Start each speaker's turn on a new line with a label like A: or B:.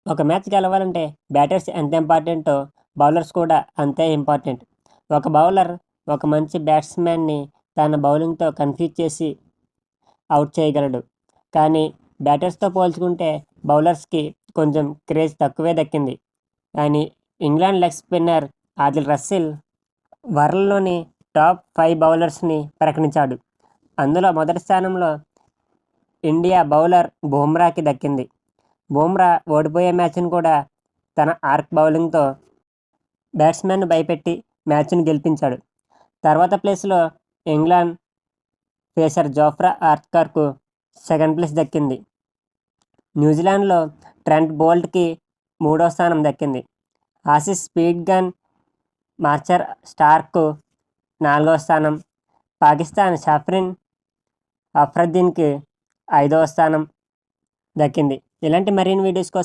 A: ఒక మ్యాచ్ గెలవాలంటే బ్యాటర్స్ ఎంత ఇంపార్టెంటో బౌలర్స్ కూడా అంతే ఇంపార్టెంట్. ఒక బౌలర్ ఒక మంచి బ్యాట్స్‌మ్యాన్‌ని తన బౌలింగ్‌తో కన్‌ఫ్యూజ్ చేసి అవుట్ చేయగలడు. కానీ బ్యాటర్స్‌తో పోల్చుకుంటే బౌలర్స్‌కి కొంచెం క్రేజ్ తక్కువే దక్కింది. కానీ England leg spinner Adil Russell వరల్డ్‌లోని టాప్ 5 బౌలర్స్‌ని ప్రకటించాడు. అందులో మొదటి స్థానంలో ఇండియా బౌలర్ బుమ్రాకి దక్కింది. బుమ్రా ఓడిపోయే మ్యాచ్‌ని కూడా తన ఆర్క్ బౌలింగ్‌తో బ్యాట్స్‌మెన్‌ను భయపెట్టి మ్యాచ్‌ని గెలిపించాడు. తర్వాత ప్లేస్‌లో ఇంగ్లాండ్ పేసర్ జోఫ్రా ఆర్చర్‌కు సెకండ్ ప్లేస్ దక్కింది. న్యూజిలాండ్‌లో ట్రెంట్ బోల్ట్‌కి మూడో స్థానం దక్కింది. ఆసీస్ స్పీడ్ గన్ మార్చర్ స్టార్క్‌కు నాలుగో స్థానం, పాకిస్తాన్ షఫ్రీన్ అఫ్రిదీన్‌కి ఐదవ స్థానం దక్కింది. ఇలాంటి మరిన్ని వీడియోస్ కోసం